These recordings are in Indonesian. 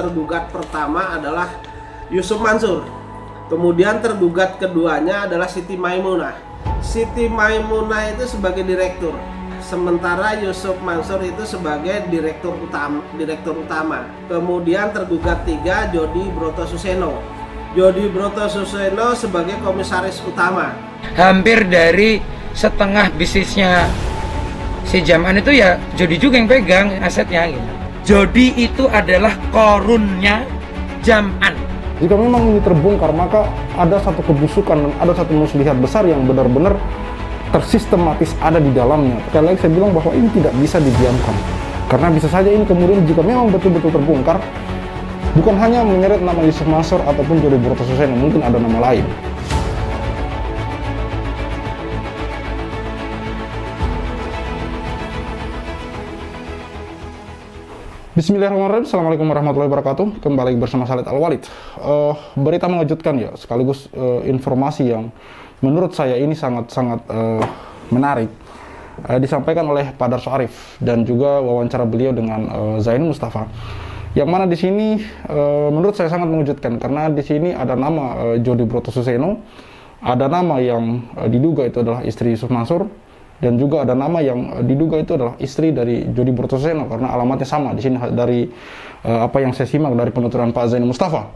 tergugat pertama adalah Yusuf Mansur. Kemudian tergugat keduanya adalah Siti Maimunah. Siti Maimunah itu sebagai direktur, sementara Yusuf Mansur itu sebagai direktur utama. Kemudian tergugat tiga Jody Broto Suseno. Jody Broto Suseno sebagai komisaris utama. Hampir dari setengah bisnisnya si Jam'an itu ya Jody juga yang pegang asetnya gitu. Jody itu adalah korunnya Jam'an. Jika memang ini terbongkar, maka ada satu kebusukan dan ada satu muslihat besar yang benar-benar tersistematis ada di dalamnya. Sekali lagi saya bilang bahwa ini tidak bisa didiamkan. Karena bisa saja ini kemudian jika memang betul-betul terbongkar, bukan hanya menyeret nama Yusuf Mansur ataupun Jody Broto Suseno, mungkin ada nama lain. Bismillahirrahmanirrahim. Assalamualaikum warahmatullahi wabarakatuh. Kembali bersama Khalid Al-Walid. Berita mengejutkan ya, sekaligus informasi yang menurut saya ini sangat-sangat menarik, disampaikan oleh Pak Darso Arif dan juga wawancara beliau dengan Zainul Mustafa. Yang mana di sini menurut saya sangat mengejutkan karena di sini ada nama Jody Broto Suseno, ada nama yang diduga itu adalah istri Yusuf Mansur, dan juga ada nama yang diduga itu adalah istri dari Jody Broto Suseno karena alamatnya sama di sini dari apa yang saya simak dari penuturan Pak Zainul Mustafa.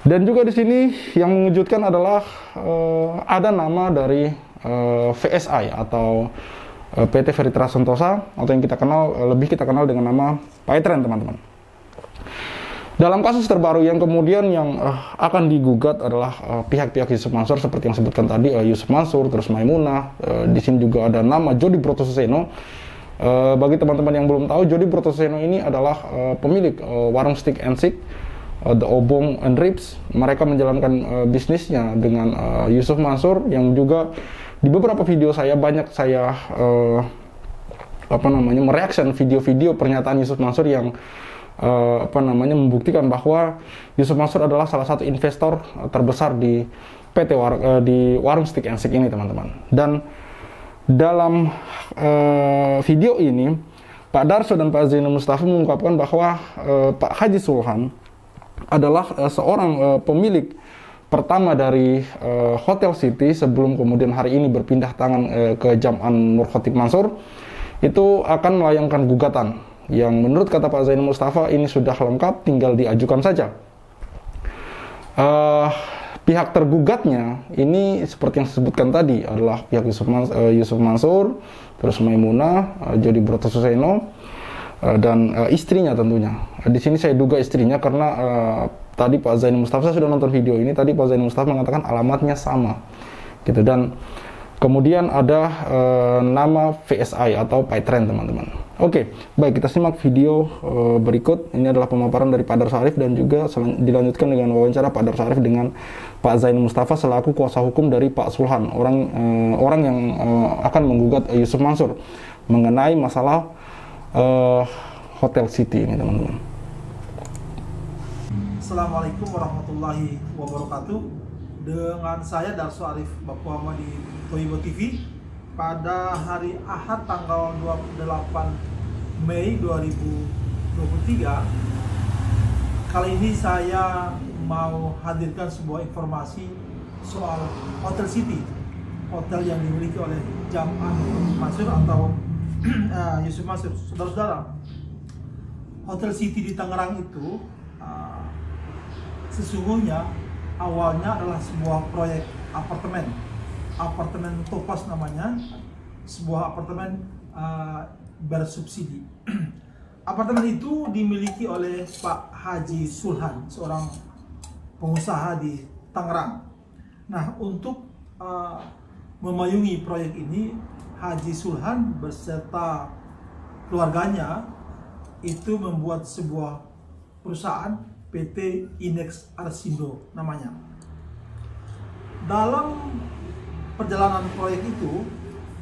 Dan juga di sini yang mengejutkan adalah ada nama dari VSI atau PT Veritras Sentosa atau yang lebih kita kenal dengan nama Paitren, teman-teman. Dalam kasus terbaru yang kemudian yang akan digugat adalah pihak-pihak Yusuf Mansur seperti yang sebutkan tadi, Yusuf Mansur, terus Maimunah. Di sini juga ada nama Jody Broto Suseno. Bagi teman-teman yang belum tahu, Jody Broto Suseno ini adalah pemilik warung Steak and Shake, The Obong and Ribs. Mereka menjalankan bisnisnya dengan Yusuf Mansur yang juga di beberapa video saya banyak saya mereaction video-video pernyataan Yusuf Mansur yang membuktikan bahwa Yusuf Mansur adalah salah satu investor terbesar di di warung Steak and Shake ini, teman-teman. Dan dalam video ini Pak Darso dan Pak Zainul Mustafa mengungkapkan bahwa Pak Haji Sulhan adalah seorang pemilik pertama dari Hotel City sebelum kemudian hari ini berpindah tangan ke Jam'an Nur Khotyib Mansur, itu akan melayangkan gugatan yang menurut kata Pak Zainul Mustafa ini sudah lengkap, tinggal diajukan saja. Pihak tergugatnya ini seperti yang disebutkan tadi adalah pihak Yusuf Mansur, terus Maimunah, Jody Broto Suseno, dan istrinya tentunya. Di sini saya duga istrinya karena tadi Pak Zainul Mustafa, saya sudah nonton video ini, tadi Pak Zainul Mustafa mengatakan alamatnya sama gitu. Dan kemudian ada nama VSI atau Paitren, teman-teman. Oke, baik, kita simak video berikut. Ini adalah pemaparan dari Pak Darso Arif dan juga dilanjutkan dengan wawancara Pak Darso Arif dengan Pak Zainul Mustafa selaku kuasa hukum dari Pak Sulhan, orang yang akan menggugat Yusuf Mansur mengenai masalah Hotel City ini, teman-teman. Assalamualaikum warahmatullahi wabarakatuh. Dengan saya Darso Arif Bapuama di Toibo TV pada hari Ahad tanggal 28 Mei 2023. Kali ini saya mau hadirkan sebuah informasi soal Hotel City, hotel yang dimiliki oleh Jam'an Mansur atau Yusuf Mansur. Saudara-saudara, Hotel City di Tangerang itu sesungguhnya awalnya adalah sebuah proyek apartemen Topaz namanya, sebuah apartemen bersubsidi. Apartemen itu dimiliki oleh Pak Haji Sulhan, seorang pengusaha di Tangerang. Nah, untuk memayungi proyek ini, Haji Sulhan beserta keluarganya itu membuat sebuah perusahaan PT Inex Arsindo namanya. Dalam perjalanan proyek itu,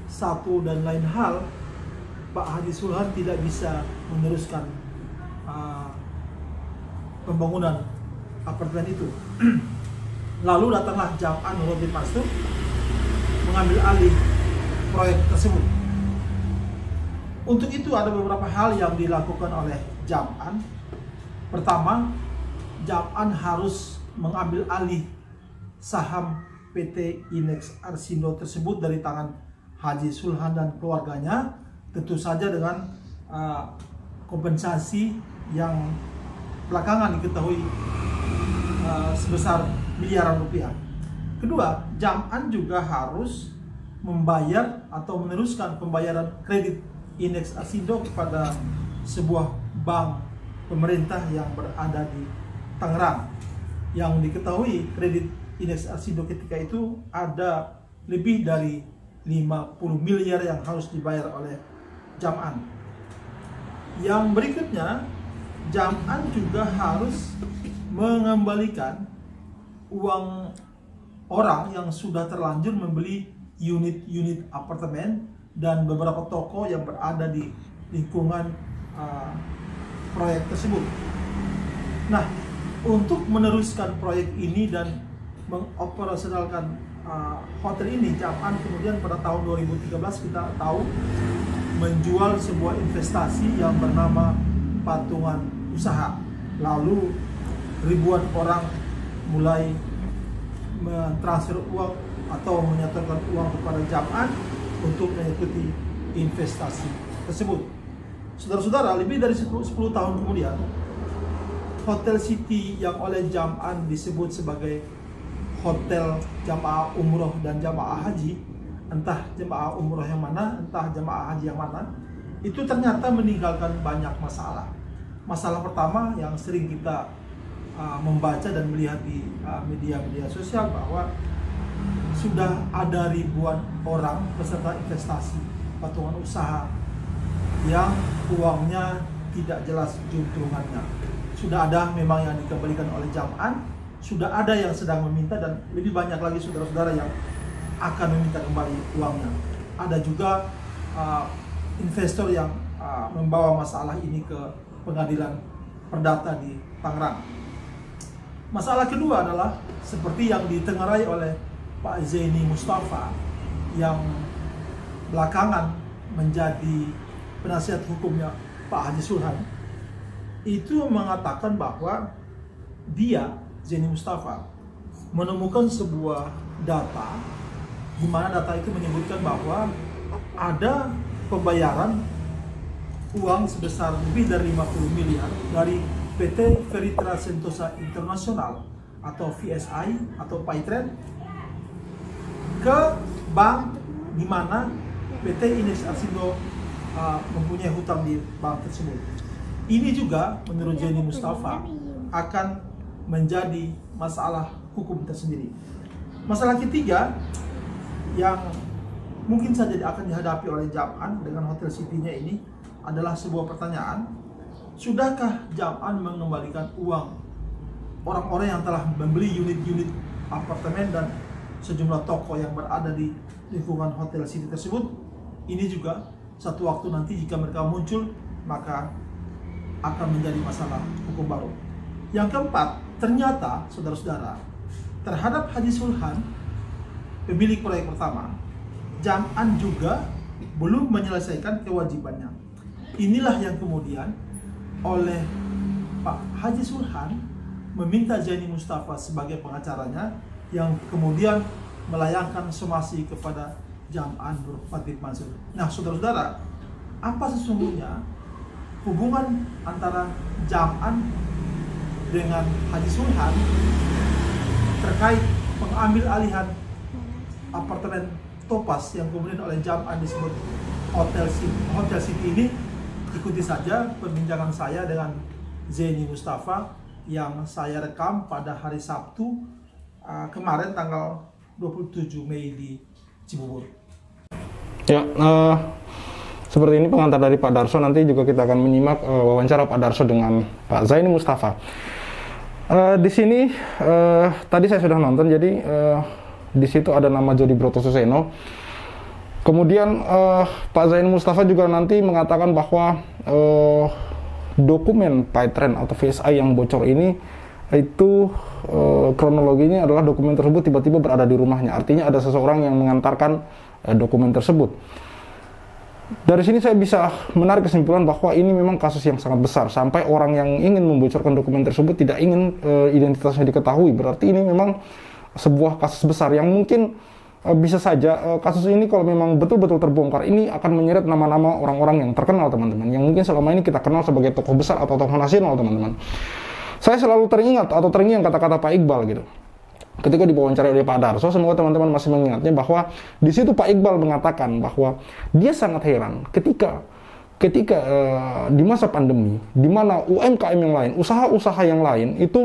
satu dan lain hal, Pak Haji Sulhan tidak bisa meneruskan pembangunan apartemen itu. Lalu datanglah Jam'an Nur Khotyib Mansur mengambil alih proyek tersebut. Untuk itu ada beberapa hal yang dilakukan oleh Jam'an Pertama, Jam'an harus mengambil alih saham PT Inex Arsindo tersebut dari tangan Haji Sulhan dan keluarganya, tentu saja dengan kompensasi yang belakangan diketahui sebesar miliaran rupiah. Kedua, Jam'an juga harus membayar atau meneruskan pembayaran kredit Inex Arsindo kepada sebuah bank pemerintah yang berada di Tangerang. Yang diketahui kredit Inex Arsindo ketika itu ada lebih dari 50 miliar yang harus dibayar oleh Jam'an. Yang berikutnya, Jam'an juga harus mengembalikan uang orang yang sudah terlanjur membeli unit-unit apartemen dan beberapa toko yang berada di lingkungan proyek tersebut. Nah, untuk meneruskan proyek ini dan mengoperasionalkan hotel ini, Jam'an kemudian pada tahun 2013 kita tahu menjual sebuah investasi yang bernama patungan usaha. Lalu ribuan orang mulai mentransfer uang atau menyetorkan uang kepada Jam'an untuk mengikuti investasi tersebut. Saudara-saudara, lebih dari 10 tahun kemudian, Hotel City yang oleh Jam'an disebut sebagai hotel jamaah umroh dan jamaah haji, entah jamaah umroh yang mana, entah jamaah haji yang mana, itu ternyata meninggalkan banyak masalah. Masalah pertama yang sering kita membaca dan melihat di media-media sosial bahwa sudah ada ribuan orang peserta investasi patungan usaha yang uangnya tidak jelas juntrungannya. Sudah ada memang yang dikembalikan oleh Jam'an, sudah ada yang sedang meminta, dan lebih banyak lagi saudara-saudara yang akan meminta kembali uangnya. Ada juga investor yang membawa masalah ini ke pengadilan perdata di Tangerang. Masalah kedua adalah seperti yang ditengarai oleh Pak Zaini Mustafa yang belakangan menjadi penasihat hukumnya Pak Haji Sulhan, itu mengatakan bahwa dia, Zaini Mustafa, menemukan sebuah data di mana data itu menyebutkan bahwa ada pembayaran uang sebesar lebih dari 50 miliar dari PT Feritra Sentosa Internasional atau VSI atau Paitren ke bank di mana PT Inex Arsindo mempunyai hutang di bank tersebut. Ini juga menurut Zaini Mustafa akan menjadi masalah hukum tersendiri. Masalah ketiga yang mungkin saja akan dihadapi oleh Jam'an dengan Hotel City-nya ini adalah sebuah pertanyaan: sudahkah Jam'an mengembalikan uang orang-orang yang telah membeli unit-unit apartemen dan sejumlah toko yang berada di lingkungan Hotel City tersebut? Ini juga satu waktu nanti jika mereka muncul, maka akan menjadi masalah hukum baru. Yang keempat, ternyata saudara-saudara, terhadap Haji Sulhan, pemilik proyek pertama, Jam'an juga belum menyelesaikan kewajibannya. Inilah yang kemudian oleh Pak Haji Sulhan meminta Zaini Mustafa sebagai pengacaranya, yang kemudian melayangkan somasi kepada Jam'an Nur Fatih Mansur. Nah, saudara-saudara, apa sesungguhnya hubungan antara Jam'an dengan Haji Sulhan terkait pengambil alihan apartemen Topaz yang kemudian oleh Jam'an disebut Hotel City ini? Ikuti saja perbincangan saya dengan Zaini Mustafa yang saya rekam pada hari Sabtu kemarin tanggal 27 Mei di Cibubur. Ya, seperti ini pengantar dari Pak Darso. Nanti juga kita akan menyimak wawancara Pak Darso dengan Pak Zaini Mustafa. Di sini tadi saya sudah nonton, jadi di situ ada nama Jody Broto Suseno. Kemudian Pak Zaini Mustafa juga nanti mengatakan bahwa dokumen Paitren atau VSI yang bocor ini itu kronologinya adalah dokumen tersebut tiba-tiba berada di rumahnya. Artinya ada seseorang yang mengantarkan dokumen tersebut. Dari sini saya bisa menarik kesimpulan bahwa ini memang kasus yang sangat besar, sampai orang yang ingin membocorkan dokumen tersebut tidak ingin identitasnya diketahui. Berarti ini memang sebuah kasus besar yang mungkin bisa saja kasus ini kalau memang betul-betul terbongkar, ini akan menyeret nama-nama orang-orang yang terkenal, teman-teman, yang mungkin selama ini kita kenal sebagai tokoh besar atau tokoh nasional, teman-teman. Saya selalu teringat atau terngiang kata-kata Pak Iqbal gitu ketika diwawancarai oleh Pak Darso. Semoga teman-teman masih mengingatnya bahwa di situ Pak Iqbal mengatakan bahwa dia sangat heran ketika di masa pandemi, di mana UMKM yang lain, usaha-usaha yang lain itu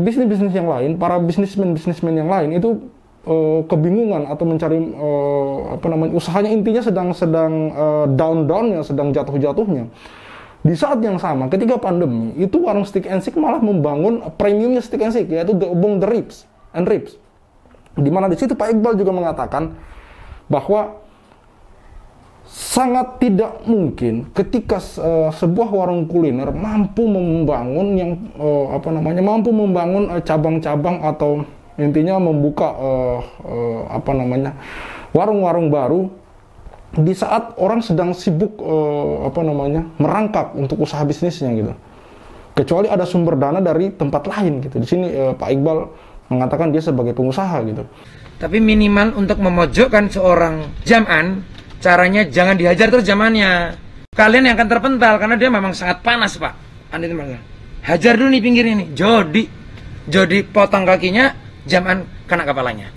bisnis-bisnis yang lain, para bisnismen yang lain itu kebingungan atau mencari usahanya intinya sedang down-downnya, sedang jatuh-jatuhnya. Di saat yang sama, ketika pandemi, itu warung Steak and Shake malah membangun premiumnya Steak and Shake, yaitu The Ribs. Di mana di situ Pak Iqbal juga mengatakan bahwa sangat tidak mungkin ketika sebuah warung kuliner mampu membangun cabang-cabang atau intinya membuka warung-warung baru di saat orang sedang sibuk merangkak untuk usaha bisnisnya gitu. Kecuali ada sumber dana dari tempat lain gitu. Di sini Pak Iqbal mengatakan dia sebagai pengusaha gitu. Tapi minimal untuk memojokkan seorang jam'an, caranya jangan dihajar terus jamannya. Kalian yang akan terpental karena dia memang sangat panas, Pak. Hajar dulu nih pinggir ini. Jodi potong kakinya, jam'an kena kepalanya.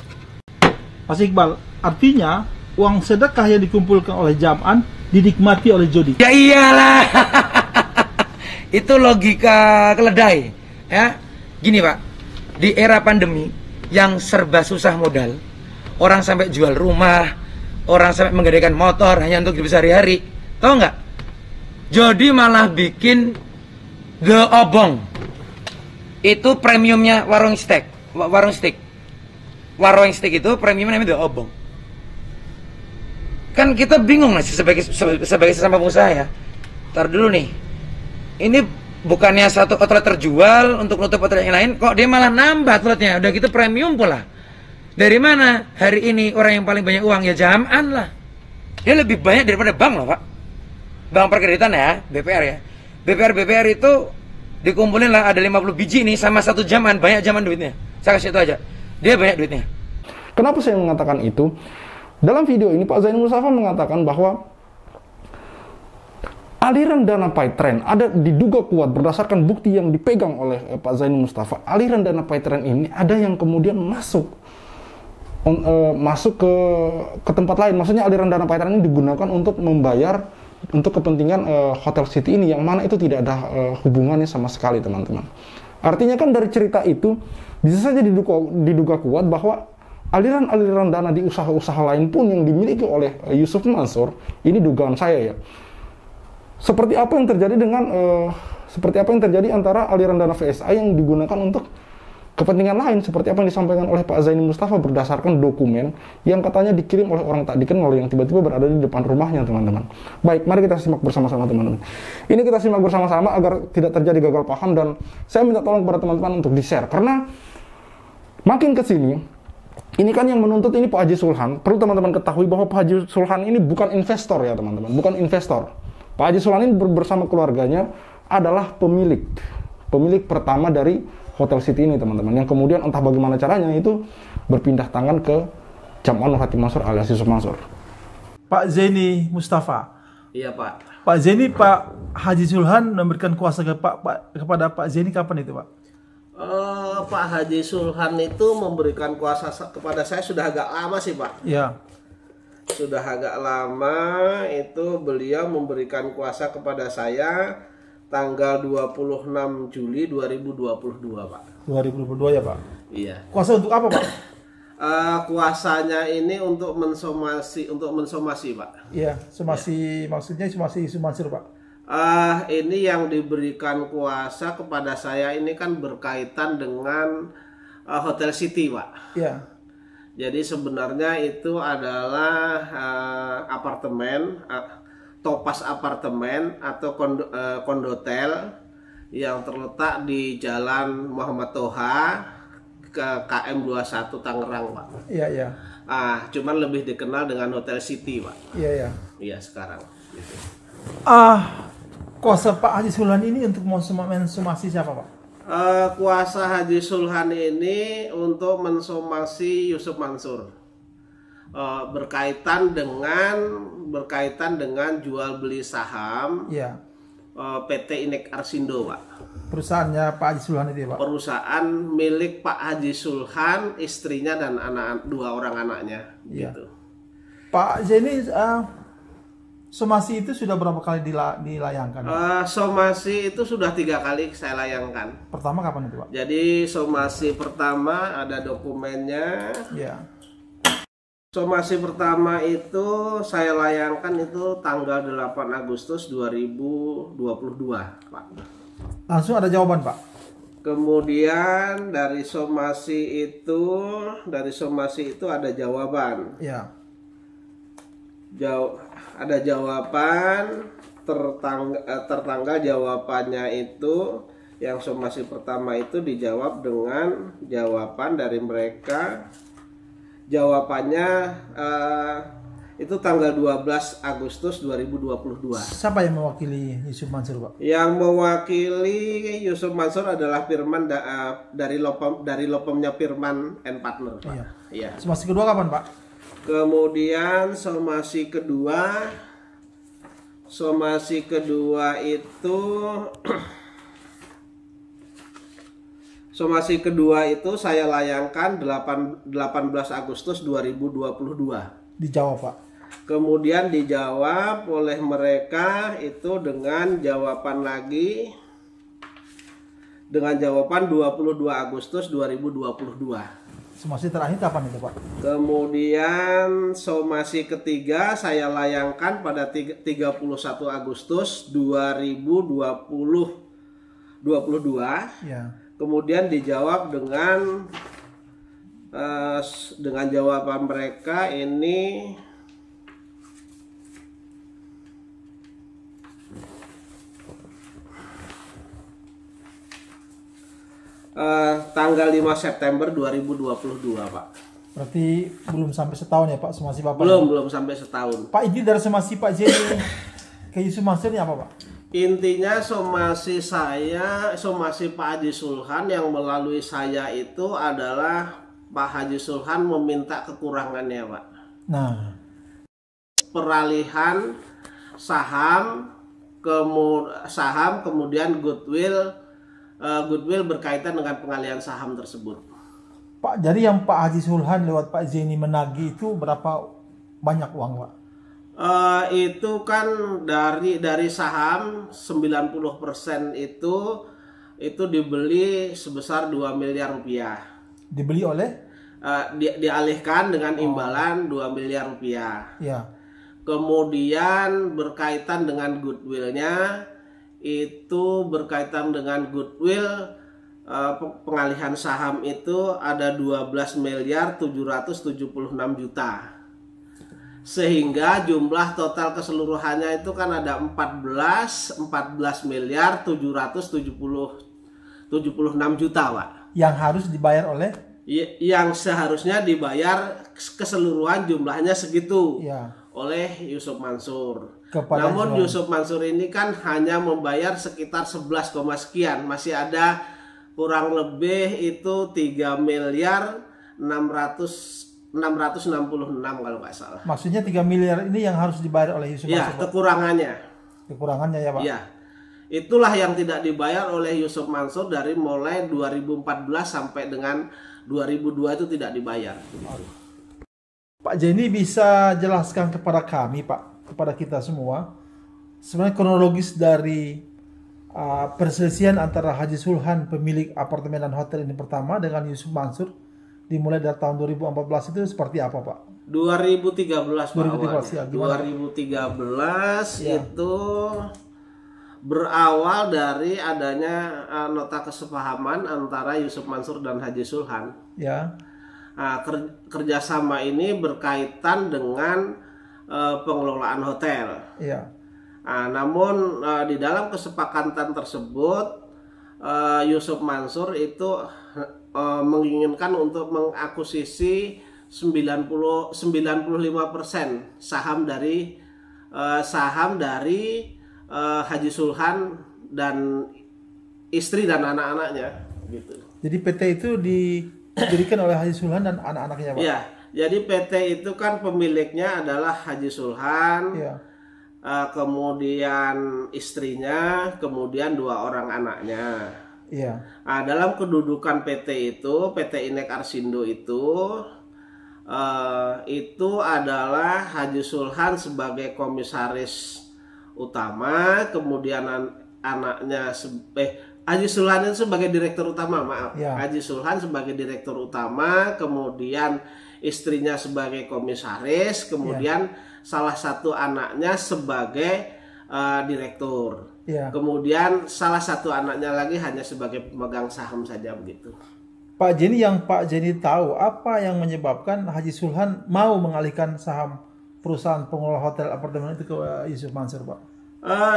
Mas Iqbal, artinya uang sedekah yang dikumpulkan oleh jam'an dinikmati oleh Jodi. Ya iyalah. Itu logika keledai. Ya. Gini, Pak. Di era pandemi yang serba susah modal, orang sampai jual rumah, orang sampai menggadaikan motor hanya untuk hidup sehari-hari. Tahu nggak? Jodi malah bikin The Obong. Itu premiumnya warung steak. Warung steak itu premiumnya namanya The Obong. Kan kita bingung lah sebagai sesama pengusaha ya. Ntar dulu nih, ini bukannya satu outlet terjual untuk nutup outlet yang lain, kok dia malah nambah outletnya, udah gitu premium pula. Dari mana? Hari ini orang yang paling banyak uang ya jam'an lah. Dia lebih banyak daripada bank loh, Pak. Bank Perkreditan ya, BPR ya. BPR itu dikumpulin lah, ada 50 biji nih sama satu jam'an, banyak jam'an duitnya. Saya kasih itu aja, dia banyak duitnya. Kenapa saya mengatakan itu? Dalam video ini Pak Zaini Mustafa mengatakan bahwa aliran dana PayTrend ada diduga kuat berdasarkan bukti yang dipegang oleh Pak Zaini Mustafa. Aliran dana PayTrend ini ada yang kemudian masuk ke tempat lain. Maksudnya aliran dana PayTrend ini digunakan untuk membayar untuk kepentingan Hotel City ini, yang mana itu tidak ada hubungannya sama sekali, teman-teman. Artinya kan dari cerita itu bisa saja diduga kuat bahwa aliran-aliran dana di usaha-usaha lain pun yang dimiliki oleh Yusuf Mansur, ini dugaan saya ya. Seperti apa yang terjadi antara aliran dana VSA yang digunakan untuk kepentingan lain, seperti apa yang disampaikan oleh Pak Zaini Mustafa berdasarkan dokumen yang katanya dikirim oleh orang tak dikenal yang tiba-tiba berada di depan rumahnya, teman-teman. Baik, mari kita simak bersama-sama, teman-teman. Ini kita simak bersama-sama agar tidak terjadi gagal paham, dan saya minta tolong kepada teman-teman untuk di-share, karena makin ke sini ini kan yang menuntut ini Pak Haji Sulhan. Perlu teman-teman ketahui bahwa Pak Haji Sulhan ini bukan investor ya, teman-teman, bukan investor. Pak Haji Sulhan ini bersama keluarganya adalah pemilik pertama dari Hotel City ini, teman-teman, yang kemudian entah bagaimana caranya itu berpindah tangan ke Jam'an Nur Hati Mansur alias Yusuf Mansur. Pak Zaini Mustafa. Iya, Pak. Pak Zaini, Pak Haji Sulhan memberikan kuasa kepada Pak Zaini kapan itu, Pak? Pak Haji Sulhan itu memberikan kuasa kepada saya sudah agak lama sih, Pak. Ya. Sudah agak lama itu beliau memberikan kuasa kepada saya tanggal 26 Juli 2022, Pak. 2022 ya, Pak? Iya. Kuasa untuk apa, Pak? Kuasanya ini untuk mensomasi, Pak. Iya, somasi ya. Maksudnya somasi Mansur, Pak. Ini yang diberikan kuasa kepada saya ini kan berkaitan dengan Hotel City, Pak. Iya. Jadi sebenarnya itu adalah apartemen, topas apartemen atau kondotel yang terletak di Jalan Muhammad Toha, ke KM 21 Tangerang, Pak. Iya, iya. Cuman lebih dikenal dengan Hotel City, Pak. Iya, iya. Iya, sekarang gitu. Kuasa Pak Haji Sulhan ini untuk mensomasi siapa, Pak? Kuasa Haji Sulhan ini untuk mensomasi Yusuf Mansur. Berkaitan dengan jual beli saham. Iya. PT Inek Arsindo, Pak. Perusahaannya Pak Haji Sulhan itu ya, Pak? Perusahaan milik Pak Haji Sulhan, istrinya dan dua orang anaknya. Iya. Gitu. Pak Zeni, somasi itu sudah berapa kali dilayangkan? Somasi itu sudah 3 kali saya layangkan. Pertama kapan itu, Pak? Jadi somasi pertama ada dokumennya. Iya. Somasi pertama itu saya layangkan itu tanggal 8 Agustus 2022, Pak. Langsung ada jawaban, Pak? Kemudian dari somasi itu ada jawaban. Iya. Ada jawaban tertanggal jawabannya itu yang somasi pertama itu dijawab dengan jawaban dari mereka. Jawabannya itu tanggal 12 Agustus 2022. Siapa yang mewakili Yusuf Mansur, Pak? Yang mewakili Yusuf Mansur adalah Firman dari Lopomnya Firman and Partner, Pak. Iya. Iya. Somasi kedua kapan, Pak? Kemudian somasi kedua itu somasi kedua itu saya layangkan 18 Agustus 2022. Dijawab, Pak. Kemudian dijawab oleh mereka itu dengan jawaban lagi, dengan jawaban 22 Agustus 2022. Somasi terakhir kapan itu, Pak? Kemudian somasi ketiga saya layangkan pada 31 Agustus 2022. Ya. Kemudian dijawab dengan jawaban mereka ini tanggal 5 September 2022, Pak. Berarti belum sampai setahun ya, Pak, somasi Bapak? Belum sampai setahun. Pak, ini dari somasi Pak Zeni ke Yusuf Mansur ini apa, Pak? Intinya somasi Pak Haji Sulhan yang melalui saya itu adalah Pak Haji Sulhan meminta kekurangannya, Pak. Nah, peralihan saham kemudian goodwill berkaitan dengan pengalihan saham tersebut. Pak, jadi yang Pak Haji Sulhan lewat Pak Zeni menagih itu berapa banyak uang, Pak? Itu kan dari saham 90% itu dibeli sebesar 2 miliar rupiah. Dibeli oleh? Dialihkan dengan imbalan 2 miliar rupiah. Ya. Kemudian berkaitan dengan goodwill-nya, itu berkaitan dengan goodwill pengalihan saham itu ada 12 miliar 776 juta. Sehingga jumlah total keseluruhannya itu kan ada 14 miliar 776 juta, Pak. Yang harus dibayar oleh? Yang seharusnya dibayar keseluruhan jumlahnya segitu. Ya. Oleh Yusuf Mansur. Namun Yusuf Mansur ini kan hanya membayar sekitar 11, sekian. Masih ada kurang lebih itu 3 miliar 666 kalau nggak salah. Maksudnya 3 miliar ini yang harus dibayar oleh Yusuf Mansur? Ya, kekurangannya. Kekurangannya ya, Pak? Iya. Itulah yang tidak dibayar oleh Yusuf Mansur dari mulai 2014 sampai dengan 2002 itu tidak dibayar. Pak Zeni bisa jelaskan kepada kami, Pak, kepada kita semua, sebenarnya kronologis dari perselisihan antara Haji Sulhan, pemilik apartemen dan hotel ini pertama, dengan Yusuf Mansur, dimulai dari tahun 2014 itu seperti apa, Pak? 2013, Pak. 2013 ya, gimana? 2013 ya. Itu berawal dari adanya nota kesepahaman antara Yusuf Mansur dan Haji Sulhan. Ya. Kerjasama ini berkaitan dengan pengelolaan hotel. Ya. Namun di dalam kesepakatan tersebut Yusuf Mansur itu menginginkan untuk mengakuisisi 95% saham dari Haji Sulhan dan istri dan anak-anaknya gitu. Jadi PT itu didirikan oleh Haji Sulhan dan anak-anaknya, Pak? Iya, jadi PT itu kan pemiliknya adalah Haji Sulhan, Iya. kemudian istrinya, kemudian 2 orang anaknya. Iya. Nah, dalam kedudukan PT itu, PT Inek Arsindo itu adalah Haji Sulhan sebagai komisaris utama, kemudian anaknya Haji Sulhan itu sebagai direktur utama, maaf. Ya. Haji Sulhan sebagai direktur utama, kemudian istrinya sebagai komisaris, kemudian salah satu anaknya sebagai direktur. Ya. Kemudian salah satu anaknya lagi hanya sebagai pemegang saham saja begitu. Pak Jenny, yang Pak Jenny tahu apa yang menyebabkan Haji Sulhan mau mengalihkan saham perusahaan pengelola hotel apartemen itu ke Yusuf Mansur, Pak?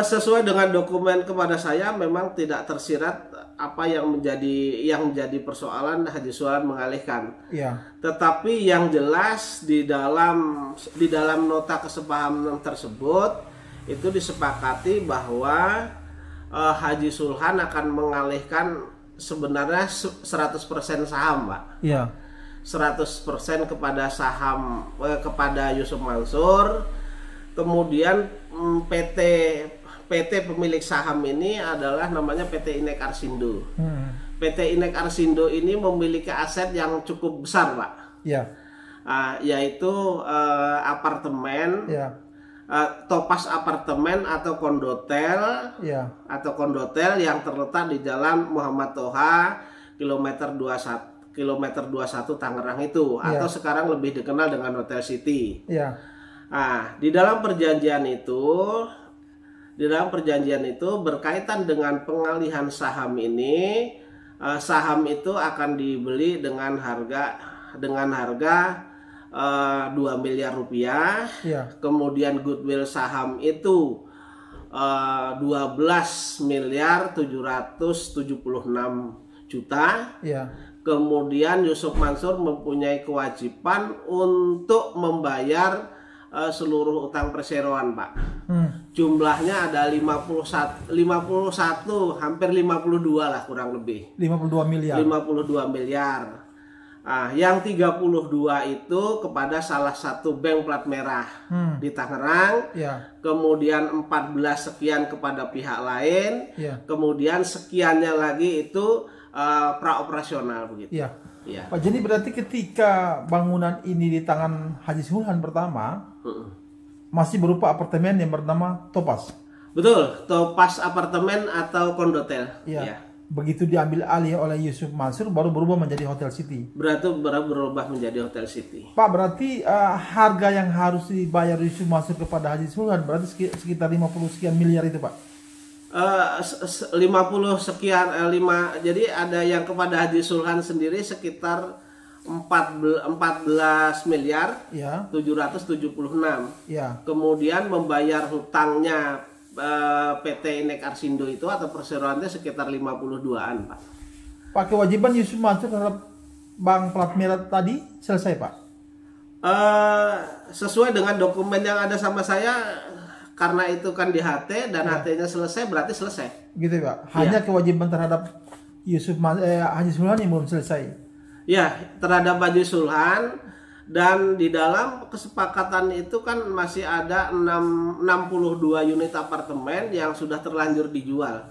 Sesuai dengan dokumen kepada saya, memang tidak tersirat apa yang menjadi persoalan Haji Sulhan mengalihkan. Iya. Tetapi yang jelas di dalam nota kesepahaman tersebut itu disepakati bahwa Haji Sulhan akan mengalihkan sebenarnya 100% saham, Pak. Iya. 100% kepada saham kepada Yusuf Mansur. Kemudian PT pemilik saham ini adalah namanya PT Inek Arsindo. PT Inek Arsindo ini memiliki aset yang cukup besar, Pak. Iya. Yaitu apartemen, Iya. Topas apartemen atau kondotel, Iya. yang terletak di Jalan Muhammad Toha kilometer 21 Tangerang itu, Iya. atau sekarang lebih dikenal dengan Hotel City. Iya. Di dalam perjanjian itu berkaitan dengan pengalihan saham ini, saham itu akan dibeli dengan harga 2 miliar rupiah. Iya. Kemudian goodwill saham itu 12 miliar 776 juta. Iya. Kemudian Yusuf Mansur mempunyai kewajiban untuk membayar seluruh utang perseroan, Pak. Jumlahnya ada 51, hampir 52 lah kurang lebih. 52 miliar. 52 miliar. Yang 32 itu kepada salah satu bank plat merah di Tangerang. Iya. Kemudian 14 sekian kepada pihak lain. Iya. Kemudian sekiannya lagi itu praoperasional begitu. Iya. Iya. Pak Jenny, berarti ketika bangunan ini di tangan Haji Sulhan pertama, masih berupa apartemen yang bernama Topas. Betul, Topas apartemen atau kondotel. Iya. Iya. Begitu diambil alih oleh Yusuf Mansur, baru berubah menjadi Hotel City. Berarti berubah menjadi Hotel City. Pak, berarti harga yang harus dibayar Yusuf Mansur kepada Haji Sulhan berarti sekitar 50 sekian miliar itu, Pak? 50 sekian, jadi ada yang kepada Haji Sulhan sendiri sekitar 14 miliar Ya. 776. Ya. Kemudian membayar hutangnya PT Inek Arsindo itu atau perseroannya sekitar 52-an, Pak. Pak, kewajiban Yusuf Mansur terhadap bank plat merah tadi selesai, Pak? Sesuai dengan dokumen yang ada sama saya, karena itu kan di HT dan HT-nya selesai, berarti selesai. Gitu, Pak. Hanya kewajiban terhadap Haji Sulhan yang belum selesai. Ya, terhadap Haji Sulhan, dan di dalam kesepakatan itu kan masih ada 62 unit apartemen yang sudah terlanjur dijual.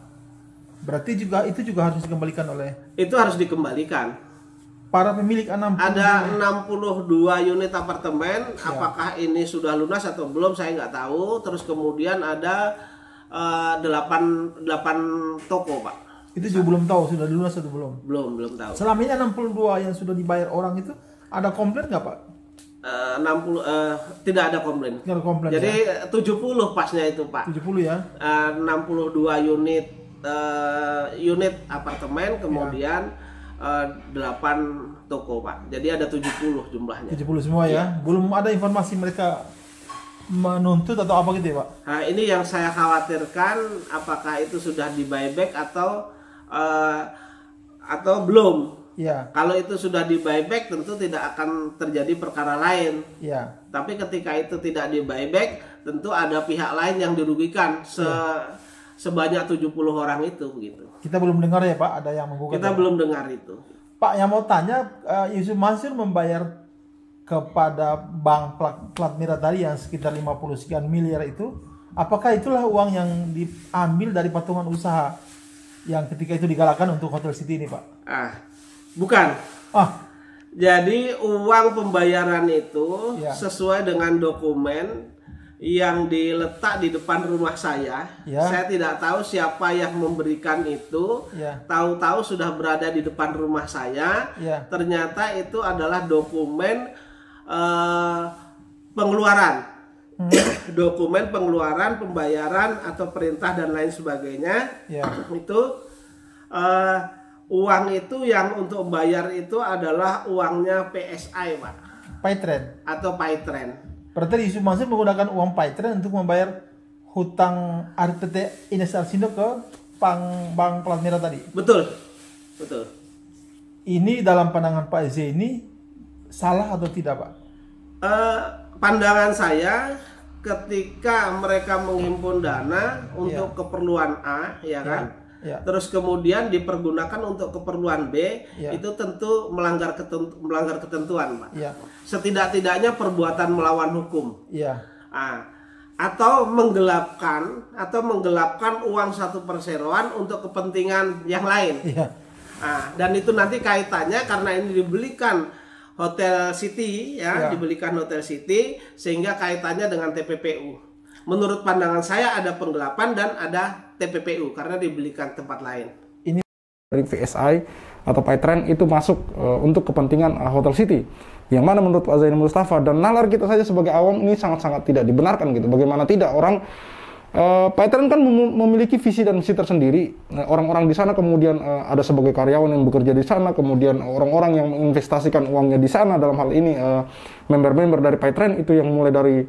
Berarti itu juga harus dikembalikan oleh Itu harus dikembalikan. para pemilik 60. Ada 62 unit apartemen, apakah ini sudah lunas atau belum saya nggak tahu. Terus kemudian ada 8 toko, Pak. Itu juga belum tahu sudah lunas atau belum. Belum tahu. Selama ini 62 yang sudah dibayar orang itu ada komplain nggak, Pak? 60 tidak ada komplain. Nggak ada komplain. Jadi Ya? 70 pasnya itu, Pak. 70 ya. 62 unit apartemen, kemudian 8 toko, Pak. Jadi ada 70 jumlahnya. 70 semua ya. Belum ada informasi mereka menuntut atau apa gitu ya, Pak? Nah, ini yang saya khawatirkan, apakah itu sudah di buyback atau atau belum. Ya. Kalau itu sudah di buyback tentu tidak akan terjadi perkara lain. Ya. Tapi ketika itu tidak di buyback, tentu ada pihak lain yang dirugikan sebanyak 70 orang itu begitu. Kita belum dengar ya Pak, ada yang menggugat. Kita belum dengar itu. Pak, yang mau tanya, Yusuf Mansur membayar kepada bank plat merah tadi yang sekitar 50 sekian miliar itu, apakah itulah uang yang diambil dari patungan usaha yang ketika itu digalakkan untuk Hotel City ini Pak? Bukan. Jadi uang pembayaran itu Ya. sesuai dengan dokumen yang diletak di depan rumah saya. Ya. Saya tidak tahu siapa yang memberikan itu. Ya. Tahu-tahu sudah berada di depan rumah saya. Ya. Ternyata itu adalah dokumen pengeluaran. Dokumen pengeluaran, pembayaran atau perintah dan lain sebagainya. Ya. Itu uang itu yang untuk bayar itu adalah uangnya PSI Pak, Paytren. atau Paytren. Berarti Yusuf Mansur menggunakan uang Paytren untuk membayar hutang RPT Ines Arsindo ke bank plat merah tadi. Betul, betul. Ini dalam pandangan Pak Zaini salah atau tidak Pak? Pandangan saya ketika mereka menghimpun dana untuk keperluan A, ya kan? Ya. Terus kemudian dipergunakan untuk keperluan B, itu tentu melanggar ketentuan, Pak. Ya. Setidak-tidaknya perbuatan melawan hukum. Ya. Atau menggelapkan uang satu perseroan untuk kepentingan yang lain. Ya. Dan itu nanti kaitannya karena ini dibelikan Hotel City, dibelikan Hotel City, sehingga kaitannya dengan TPPU. Menurut pandangan saya ada penggelapan dan ada TPPU karena dibelikan tempat lain. Ini dari VSI atau Paytren itu masuk untuk kepentingan Hotel City. Yang mana menurut Pak Zaini Mustafa dan nalar kita saja sebagai awam ini sangat-sangat tidak dibenarkan gitu. Bagaimana tidak orang Paytren kan memiliki visi dan misi tersendiri. Orang-orang di sana kemudian ada sebagai karyawan yang bekerja di sana, kemudian orang-orang yang menginvestasikan uangnya di sana, dalam hal ini member-member dari Paytren itu yang mulai dari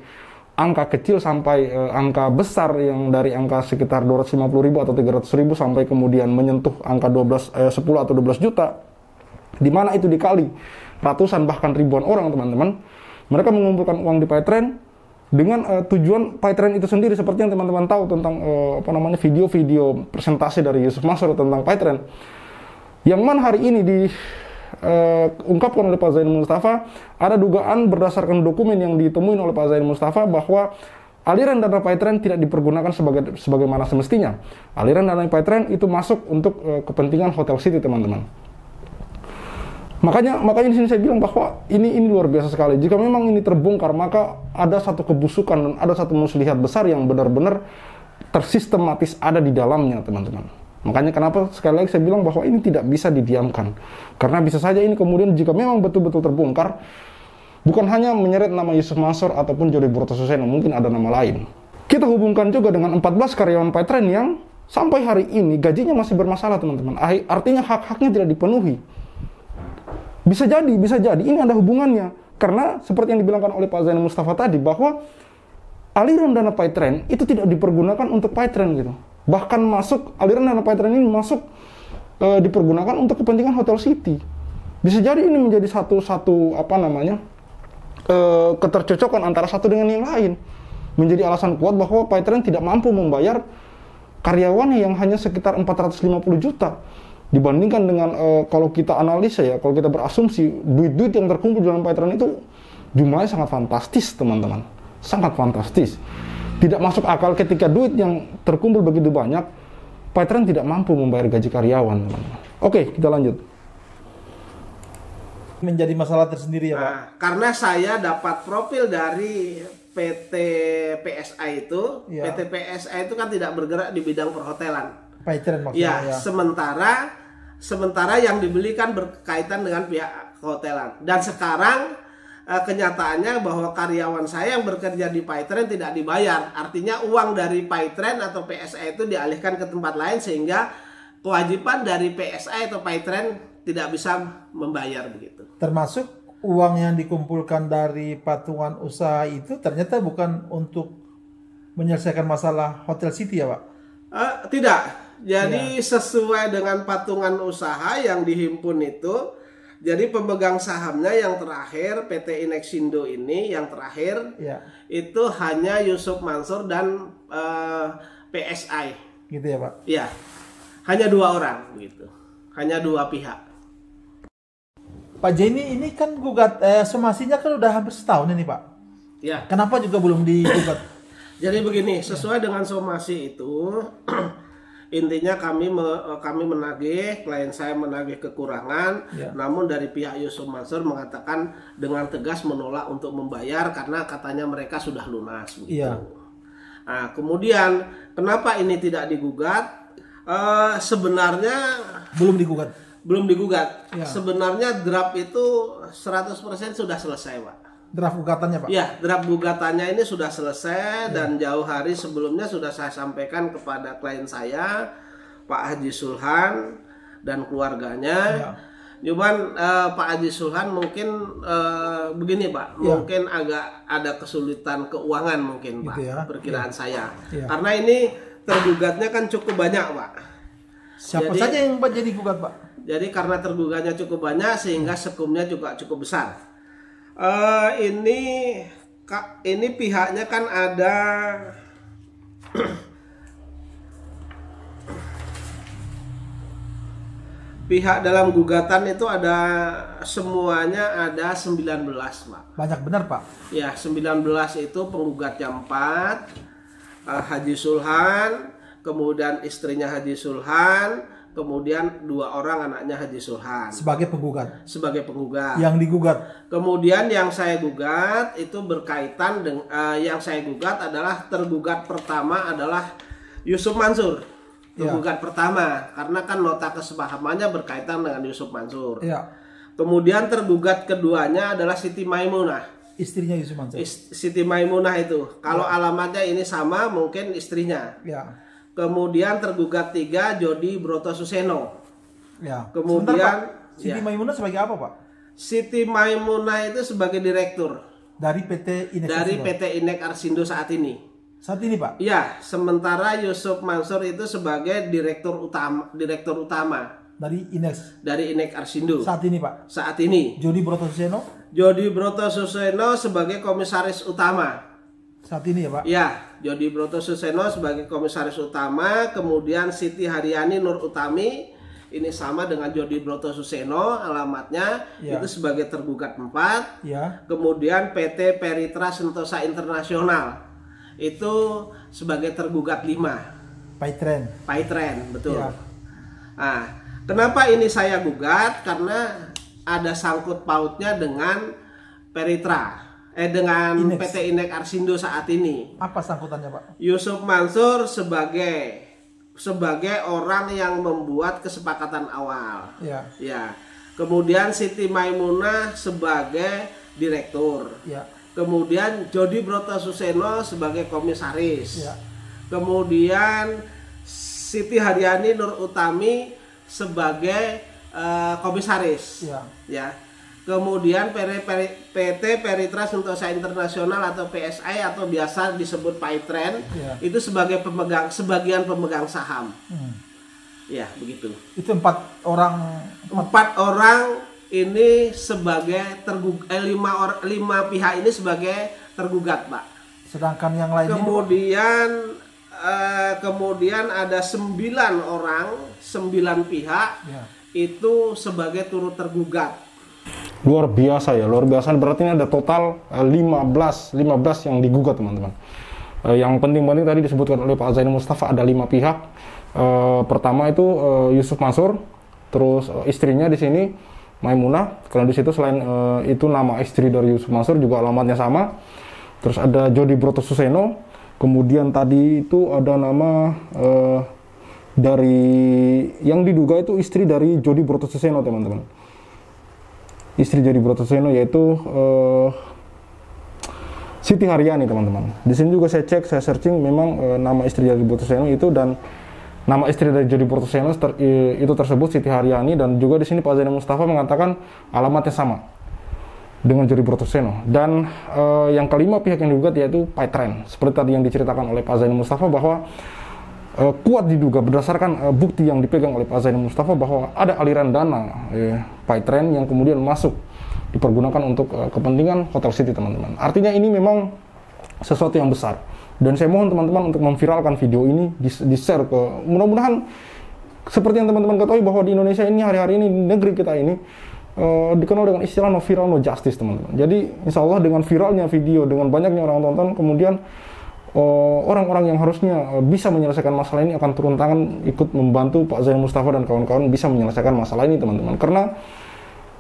angka kecil sampai angka besar yang dari angka sekitar 250.000 atau 300.000 sampai kemudian menyentuh angka 10 atau 12 juta. Di mana itu dikali ratusan bahkan ribuan orang, teman-teman. Mereka mengumpulkan uang di Paytren dengan tujuan Paytren itu sendiri, seperti yang teman-teman tahu tentang video-video presentasi dari Yusuf Mansur tentang Paytren. Yang mana hari ini diungkapkan oleh Pak Zaini Mustafa, ada dugaan berdasarkan dokumen yang ditemui oleh Pak Zaini Mustafa bahwa aliran dana Paytren tidak dipergunakan sebagaimana semestinya. Aliran dana Paytren itu masuk untuk kepentingan Hotel City, teman-teman. Makanya di sini saya bilang bahwa ini luar biasa sekali. Jika memang ini terbongkar, maka ada satu kebusukan dan ada satu muslihat besar yang benar-benar tersistematis ada di dalamnya, teman-teman. Makanya kenapa sekali lagi saya bilang bahwa ini tidak bisa didiamkan. Karena bisa saja ini kemudian jika memang betul-betul terbongkar, bukan hanya menyeret nama Yusuf Mansur ataupun Jody Brotosuseno, mungkin ada nama lain. Kita hubungkan juga dengan 14 karyawan Paytren yang sampai hari ini gajinya masih bermasalah, teman-teman. Artinya hak-haknya tidak dipenuhi. Bisa jadi ini ada hubungannya. Karena seperti yang dibilangkan oleh Pak Zaini Mustafa tadi, bahwa aliran dana Paytren itu tidak dipergunakan untuk Paytren gitu. Bahkan aliran dana Paytren ini masuk dipergunakan untuk kepentingan Hotel City. Bisa jadi ini menjadi satu ketercocokan antara satu dengan yang lain. Menjadi alasan kuat bahwa Paytren tidak mampu membayar karyawannya yang hanya sekitar 450 juta. Dibandingkan dengan kalau kita analisa ya, kalau kita berasumsi duit-duit yang terkumpul dalam Paytren itu jumlahnya sangat fantastis, teman-teman. Sangat fantastis. Tidak masuk akal ketika duit yang terkumpul begitu banyak, Paytren tidak mampu membayar gaji karyawan, teman-teman. Oke, kita lanjut. Menjadi masalah tersendiri ya Pak? Karena saya dapat profil dari PT PSI itu, PT PSI itu kan tidak bergerak di bidang perhotelan. Paytren maksudnya. Sementara yang dibelikan berkaitan dengan pihak kehotelan. Dan sekarang kenyataannya bahwa karyawan saya yang bekerja di Paytren tidak dibayar. Artinya uang dari Paytren atau PSI itu dialihkan ke tempat lain sehingga kewajiban dari PSI atau Paytren tidak bisa membayar begitu. Termasuk uang yang dikumpulkan dari patungan usaha itu ternyata bukan untuk menyelesaikan masalah Hotel City ya Pak? Tidak. Jadi sesuai dengan patungan usaha yang dihimpun itu, jadi pemegang sahamnya yang terakhir PT Inexindo ini yang terakhir itu hanya Yusuf Mansur dan PSI. Gitu ya Pak? Ya, hanya 2 orang gitu, hanya 2 pihak. Pak Jenny ini kan gugat somasinya kan udah hampir setahun ini Pak. Ya. Kenapa juga belum digugat? Jadi begini, sesuai dengan somasi itu intinya kami menagih, klien saya menagih kekurangan, namun dari pihak Yusuf Mansur mengatakan dengan tegas menolak untuk membayar karena katanya mereka sudah lunas begitu. Nah, kemudian kenapa ini tidak digugat? Sebenarnya Belum digugat. belum digugat. Sebenarnya draft itu 100% sudah selesai, Pak. Draft gugatannya Pak? Ya, draft gugatannya ini sudah selesai dan jauh hari sebelumnya sudah saya sampaikan kepada klien saya, Pak Haji Sulhan dan keluarganya. Cuman Pak Haji Sulhan mungkin begini Pak, mungkin agak ada kesulitan keuangan mungkin Pak, perkiraan saya. Karena ini tergugatnya kan cukup banyak Pak. Siapa saja yang jadi gugat Pak? Jadi karena tergugatnya cukup banyak sehingga sekumnya juga cukup besar. Ini pihaknya kan ada pihak dalam gugatan itu ada semuanya ada 19 Pak. Banyak benar Pak? Ya 19 itu penggugatnya 4, Haji Sulhan, kemudian istrinya Haji Sulhan, kemudian 2 orang anaknya Haji Sulhan. Sebagai penggugat? Sebagai penggugat. Yang digugat? Kemudian yang saya gugat itu berkaitan dengan yang saya gugat adalah tergugat pertama adalah Yusuf Mansur. Tergugat pertama karena kan nota kesepahamannya berkaitan dengan Yusuf Mansur. Kemudian tergugat keduanya adalah Siti Maimunah. Istrinya Yusuf Mansur. Siti Maimunah itu. Kalau alamatnya ini sama mungkin istrinya. Kemudian tergugat 3 Jody Broto Suseno. Kemudian sebentar, Pak. Siti Maimunah sebagai apa Pak? Siti Maimunah itu sebagai direktur dari PT Inek. Dari PT Inek Arsindo saat ini. Saat ini Pak? Ya, sementara Yusuf Mansur itu sebagai direktur utama dari Inek. Dari Inek Arsindo. Saat ini Pak? Saat ini. Jody Broto Suseno? Jody Broto Suseno sebagai komisaris utama. Saat ini ya Pak? Ya, Jody Broto Suseno sebagai komisaris utama, kemudian Siti Haryani Nur Utami, ini sama dengan Jody Broto Suseno, alamatnya itu sebagai tergugat 4. Kemudian PT Peritra Sentosa Internasional, itu sebagai tergugat 5. Paitren, betul. Nah, kenapa ini saya gugat? Karena ada sangkut pautnya dengan Peritra. Dengan Inex. PT Inek Arsindo saat ini. Apa sangkutannya Pak? Yusuf Mansur sebagai orang yang membuat kesepakatan awal. Ya. Kemudian Siti Maimunah sebagai direktur. Kemudian Jody Broto Suseno sebagai komisaris. Kemudian Siti Haryani Nur Utami sebagai komisaris. Ya. Kemudian PT Peritra Sentosa Internasional atau PSI atau biasa disebut Paitren itu sebagai sebagian pemegang saham. Ya, begitu. Itu 4 orang. 4 orang ini sebagai tergugat, 5 pihak ini sebagai tergugat, Pak. Sedangkan yang lain kemudian ada 9 orang, 9 pihak itu sebagai turut tergugat. Luar biasa ya, luar biasa. Berarti ini ada total 15 yang digugat teman-teman. Yang penting-penting tadi disebutkan oleh Pak Zainul Mustafa ada 5 pihak. Pertama itu Yusuf Mansur, terus istrinya di sini Maimunah. Karena di situ selain itu nama istri dari Yusuf Mansur juga alamatnya sama. Terus ada Jody Broto Suseno. Kemudian tadi itu ada nama dari yang diduga itu istri dari Jody Broto Suseno teman-teman. Istri Jody Broto Suseno yaitu Siti Haryani teman-teman. Di sini juga saya cek, saya searching memang nama istri Jody Broto Suseno itu dan nama istri dari Jody Broto Suseno itu tersebut Siti Haryani dan juga di sini Pak Zainul Mustafa mengatakan alamatnya sama dengan Jody Broto Suseno. Dan yang kelima pihak yang digugat yaitu Paitren. Seperti tadi yang diceritakan oleh Pak Zainul Mustafa bahwa kuat diduga berdasarkan bukti yang dipegang oleh Pak Zaini Mustafa bahwa ada aliran dana PayTrend yang kemudian masuk dipergunakan untuk kepentingan Hotel City, teman-teman. Artinya ini memang sesuatu yang besar, dan saya mohon teman-teman untuk memviralkan video ini, di-share ke, mudah-mudahan seperti yang teman-teman ketahui bahwa di Indonesia ini hari-hari ini, negeri kita ini dikenal dengan istilah no viral no justice, teman-teman. Jadi insya Allah dengan viralnya video, dengan banyaknya orang tonton, kemudian orang-orang yang harusnya bisa menyelesaikan masalah ini akan turun tangan ikut membantu Pak Zaini Mustafa dan kawan-kawan bisa menyelesaikan masalah ini, teman-teman. Karena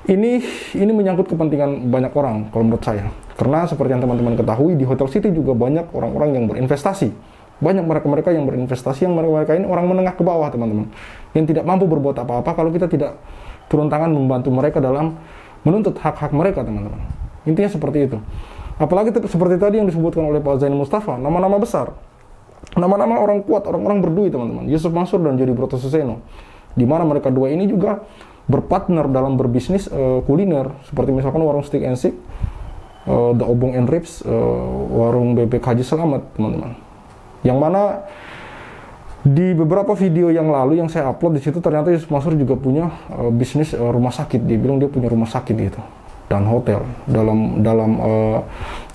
ini menyangkut kepentingan banyak orang kalau menurut saya. Karena seperti yang teman-teman ketahui, di Hotel City juga banyak orang-orang yang berinvestasi. Banyak mereka-mereka yang berinvestasi, yang mereka ini orang menengah ke bawah, teman-teman, yang tidak mampu berbuat apa-apa kalau kita tidak turun tangan membantu mereka dalam menuntut hak-hak mereka, teman-teman. Intinya seperti itu. Apalagi seperti tadi yang disebutkan oleh Pak Zaini Mustafa, nama-nama besar, nama-nama orang kuat, orang-orang berduit, teman-teman, Yusuf Mansur dan Jody Brotosuseno, di mana mereka dua ini juga berpartner dalam berbisnis kuliner, seperti misalkan warung Steak and Shake, The Obong and Ribs, warung bebek Haji Selamat, teman-teman. Yang mana di beberapa video yang lalu yang saya upload di situ ternyata Yusuf Mansur juga punya bisnis rumah sakit. Dia bilang dia punya rumah sakit gitu dan hotel. Dalam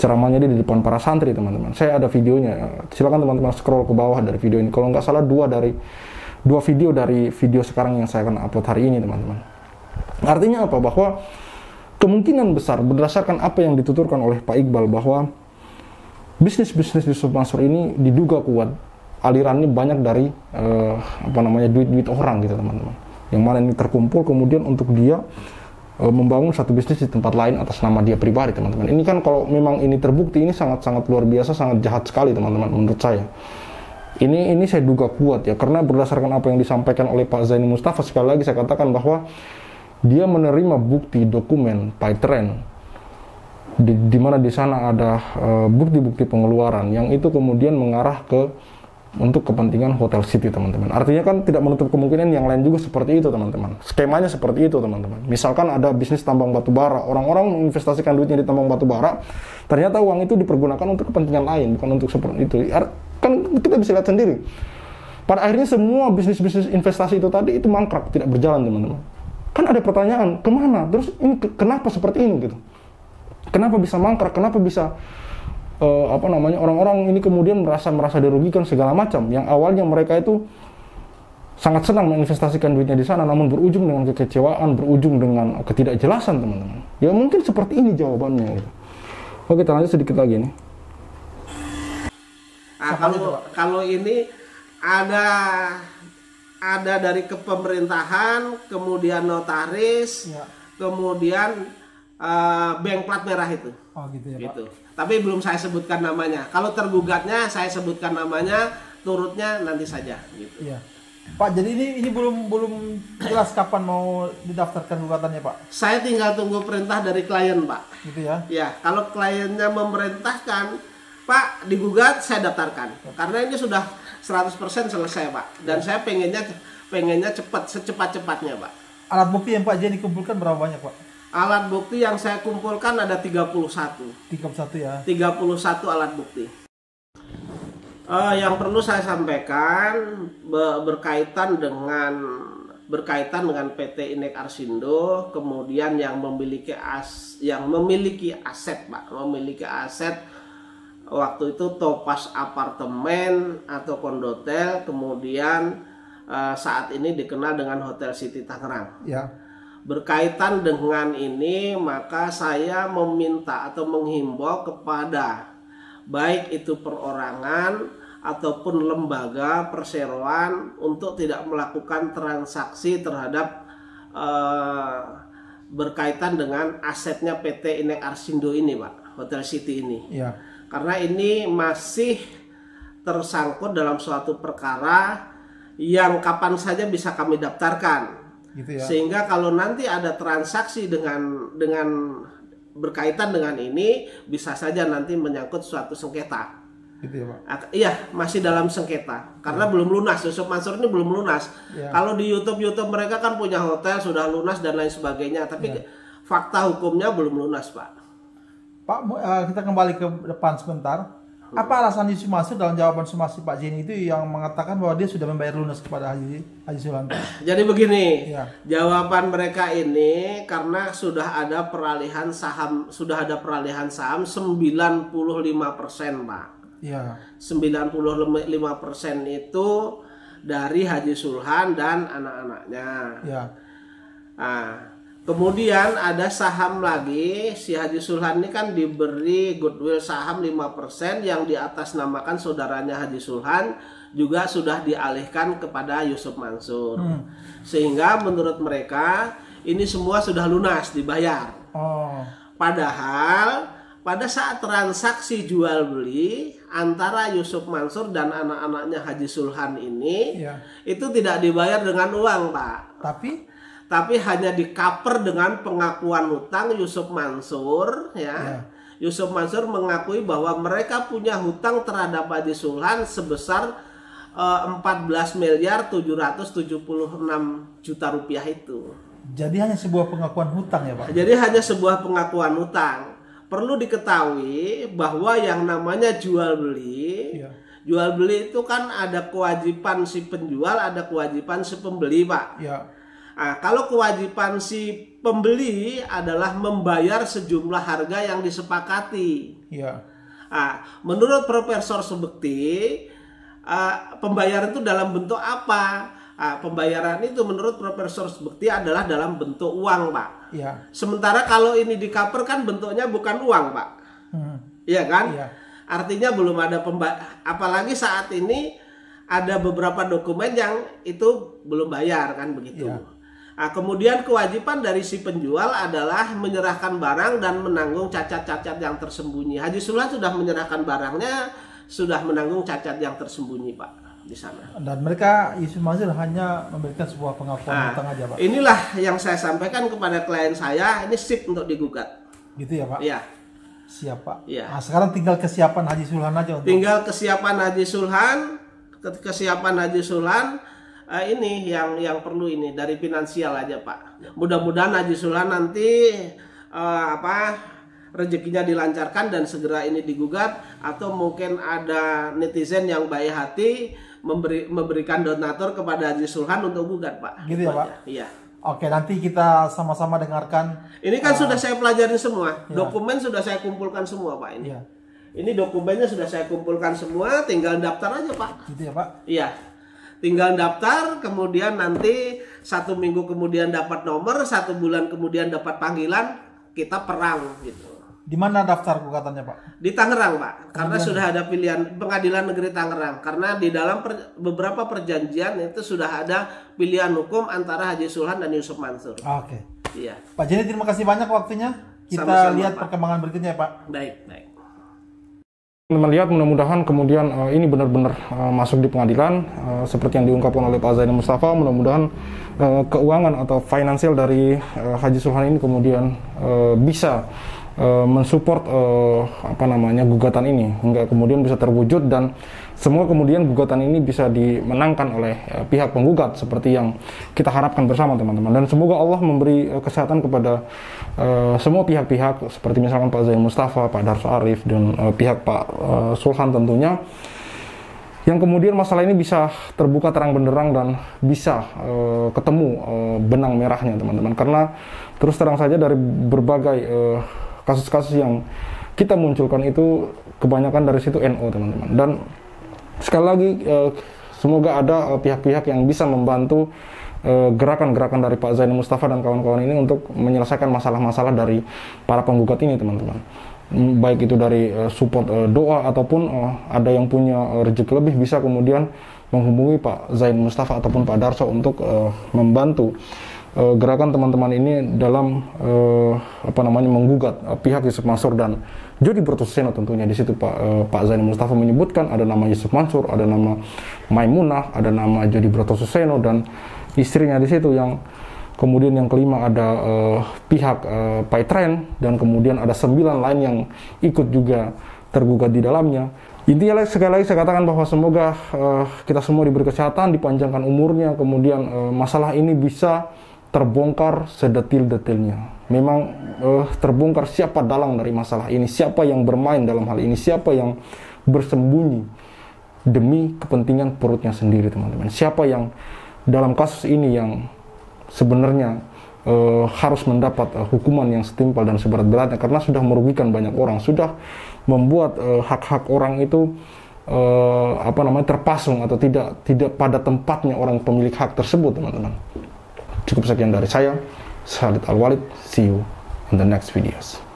ceramahnya dia di depan para santri, teman-teman. Saya ada videonya. Silakan teman-teman scroll ke bawah dari video ini. Kalau nggak salah dua video dari video sekarang yang saya akan upload hari ini, teman-teman. Artinya apa? Bahwa kemungkinan besar berdasarkan apa yang dituturkan oleh Pak Iqbal bahwa bisnis-bisnis Yusuf Mansur ini diduga kuat, alirannya banyak dari duit-duit orang gitu, teman-teman. Yang mana ini terkumpul kemudian untuk dia membangun satu bisnis di tempat lain atas nama dia pribadi, teman-teman. Ini kan kalau memang ini terbukti, ini sangat-sangat luar biasa, sangat jahat sekali, teman-teman, menurut saya. Ini saya duga kuat ya, karena berdasarkan apa yang disampaikan oleh Pak Zaini Mustafa, sekali lagi saya katakan bahwa dia menerima bukti dokumen PayTrend, di mana di sana ada bukti-bukti pengeluaran yang itu kemudian mengarah untuk kepentingan Hotel City, teman-teman. Artinya kan tidak menutup kemungkinan yang lain juga seperti itu, teman-teman. Skemanya seperti itu, teman-teman. Misalkan ada bisnis tambang batu bara, orang-orang menginvestasikan duitnya di tambang batu bara, ternyata uang itu dipergunakan untuk kepentingan lain, bukan untuk seperti itu. Kan kita bisa lihat sendiri. Pada akhirnya semua bisnis-bisnis investasi itu tadi itu mangkrak, tidak berjalan, teman-teman. Kan ada pertanyaan, kemana? Terus ini kenapa seperti ini gitu? Kenapa bisa mangkrak? Kenapa bisa orang-orang ini kemudian merasa dirugikan segala macam? Yang awalnya mereka itu sangat senang menginvestasikan duitnya di sana, namun berujung dengan kekecewaan, berujung dengan ketidakjelasan, teman-teman. Ya mungkin seperti ini jawabannya. Gitu. Oke, kita lanjut sedikit lagi nih. Nah, kalau ini ada dari kepemerintahan, kemudian notaris, ya, kemudian bank plat merah itu. Oh gitu ya, gitu. Pak. Tapi belum saya sebutkan namanya. Kalau tergugatnya saya sebutkan namanya, turutnya nanti saja. Gitu. Iya. Pak, jadi ini belum jelas kapan mau didaftarkan gugatannya, Pak? Saya tinggal tunggu perintah dari klien, Pak. Gitu ya? Ya, kalau kliennya memerintahkan, Pak, digugat, saya daftarkan. Karena ini sudah 100% selesai, Pak. Dan saya pengennya cepat, secepat-cepatnya, Pak. Alat bukti yang Pak Jen dikumpulkan berapa banyak, Pak? Alat bukti yang saya kumpulkan ada 31. 31 ya? 31 alat bukti. Yang perlu saya sampaikan berkaitan dengan PT Inek Arsindo, kemudian yang memiliki aset, Pak, waktu itu Topaz Apartemen atau Kondotel, kemudian saat ini dikenal dengan Hotel City Tangerang. Ya. Berkaitan dengan ini, maka saya meminta atau menghimbau kepada baik itu perorangan ataupun lembaga perseroan untuk tidak melakukan transaksi terhadap berkaitan dengan asetnya PT Inek Arsindo ini, Pak, Hotel City ini. Ya. Karena ini masih tersangkut dalam suatu perkara yang kapan saja bisa kami daftarkan. Gitu ya. Sehingga kalau nanti ada transaksi dengan berkaitan dengan ini, bisa saja nanti menyangkut suatu sengketa. Gitu ya, Pak? Iya, masih dalam sengketa. Karena belum lunas, Yusuf Mansur ini belum lunas. Ya. Kalau di YouTube mereka kan punya hotel, sudah lunas dan lain sebagainya. Tapi fakta hukumnya belum lunas, Pak. Pak, kita kembali ke depan sebentar. Apa alasan Yusuf Mansur dalam jawaban somasi Pak Jeni itu yang mengatakan bahwa dia sudah membayar lunas kepada Haji Sulhan? Jadi begini, Ya. jawaban mereka ini karena sudah ada peralihan saham 95%, Pak. Ya. 95% itu dari Haji Sulhan dan anak-anaknya. Ya. Nah, kemudian ada saham lagi, si Haji Sulhan ini kan diberi goodwill saham 5% yang diatasnamakan saudaranya Haji Sulhan juga sudah dialihkan kepada Yusuf Mansur. Sehingga menurut mereka ini semua sudah lunas dibayar. Oh. Padahal pada saat transaksi jual beli antara Yusuf Mansur dan anak-anaknya Haji Sulhan ini Ya. itu tidak dibayar dengan uang, Pak. Tapi hanya dikaper dengan pengakuan hutang Yusuf Mansur, ya. Yusuf Mansur mengakui bahwa mereka punya hutang terhadap Haji Sulhan sebesar 14.776 juta rupiah itu. Jadi hanya sebuah pengakuan hutang ya Pak? Jadi hanya sebuah pengakuan hutang. Perlu diketahui bahwa yang namanya jual beli, jual beli itu kan ada kewajiban si penjual, ada kewajiban si pembeli, Pak. Ya. Nah, kalau kewajiban si pembeli adalah membayar sejumlah harga yang disepakati. Ya. Nah, menurut Profesor Subekti, pembayaran itu dalam bentuk apa? Nah, pembayaran itu menurut Profesor Subekti adalah dalam bentuk uang, Pak. Ya. Sementara kalau ini di-cover kan bentuknya bukan uang, Pak. Iya kan? Iya. Artinya belum ada apalagi saat ini ada beberapa dokumen yang itu belum bayar kan begitu. Iya. Nah, kemudian kewajiban dari si penjual adalah menyerahkan barang dan menanggung cacat-cacat yang tersembunyi. Haji Sulhan sudah menyerahkan barangnya, sudah menanggung cacat yang tersembunyi, Pak, di sana. Dan mereka Yusuf Mansur hanya memberikan sebuah pengakuan hutang aja, Pak. Inilah yang saya sampaikan kepada klien saya, ini sip untuk digugat. Gitu ya, Pak? Iya. Siap, Pak. Iya. Nah, sekarang tinggal kesiapan Haji Sulhan aja untuk... Tinggal kesiapan Haji Sulhan, ini yang perlu ini dari finansial aja, Pak. Mudah-mudahan Haji Sulhan nanti rezekinya dilancarkan dan segera ini digugat, atau mungkin ada netizen yang baik hati memberikan donatur kepada Haji Sulhan untuk gugat, Pak. Gitu ya, Pak? Iya. Oke, nanti kita sama-sama dengarkan. Ini kan sudah saya pelajari semua, dokumen sudah saya kumpulkan semua, Pak, ini. Iya. Ini dokumennya sudah saya kumpulkan semua, tinggal daftar aja, Pak. Gitu ya, Pak? Iya. Tinggal daftar, kemudian nanti 1 minggu kemudian dapat nomor, 1 bulan kemudian dapat panggilan, kita perang gitu. Di mana daftar gugatannya, Pak? Di Tangerang, Pak. Karena sudah ada pilihan Pengadilan Negeri Tangerang. Karena di dalam beberapa perjanjian itu sudah ada pilihan hukum antara Haji Sulhan dan Yusuf Mansur. Oke. Iya. Pak Jeni, terima kasih banyak waktunya. Kita Sama-sama, lihat Pak. perkembangan berikutnya, Pak. Baik, baik. Melihat mudah-mudahan kemudian ini benar-benar masuk di pengadilan seperti yang diungkapkan oleh Pak Zainal Mustafa. Mudah-mudahan keuangan atau finansial dari Haji Sulhan ini kemudian bisa mensupport gugatan ini hingga kemudian bisa terwujud, dan semua kemudian gugatan ini bisa dimenangkan oleh pihak penggugat seperti yang kita harapkan bersama, teman-teman. Dan semoga Allah memberi kesehatan kepada semua pihak-pihak seperti misalkan Pak Zainal Mustafa, Pak Darso Arif, dan pihak Pak Sulhan tentunya, yang kemudian masalah ini bisa terbuka terang benderang dan bisa ketemu benang merahnya, teman-teman. Karena terus terang saja dari berbagai kasus-kasus yang kita munculkan itu kebanyakan dari situ NO, teman-teman. Dan sekali lagi semoga ada pihak-pihak yang bisa membantu gerakan-gerakan dari Pak Zainal Mustafa dan kawan-kawan ini untuk menyelesaikan masalah-masalah dari para penggugat ini, teman-teman. Baik itu dari support doa ataupun ada yang punya rezeki lebih bisa kemudian menghubungi Pak Zainal Mustafa ataupun Pak Darso untuk membantu gerakan teman-teman ini dalam menggugat pihak Yusuf Mansur dan Jody Brotoseno tentunya. Di situ Pak Zainal Mustafa menyebutkan ada nama Yusuf Mansur, ada nama Maimunah, ada nama Jody Brotoseno dan istrinya di situ, yang kemudian yang kelima ada pihak Paitren, dan kemudian ada 9 lain yang ikut juga tergugat di dalamnya. Intinya sekali lagi saya katakan bahwa semoga kita semua diberi kesehatan, dipanjangkan umurnya, kemudian masalah ini bisa terbongkar sedetil-detilnya. Memang terbongkar siapa dalang dari masalah ini, siapa yang bermain dalam hal ini, siapa yang bersembunyi demi kepentingan perutnya sendiri, teman-teman. Siapa yang dalam kasus ini yang sebenarnya harus mendapat hukuman yang setimpal dan seberat-beratnya, karena sudah merugikan banyak orang, sudah membuat hak-hak orang itu terpasung atau tidak pada tempatnya orang pemilik hak tersebut, teman-teman. Cukup sekian dari saya, Khalid Al-Walid. See you in the next videos.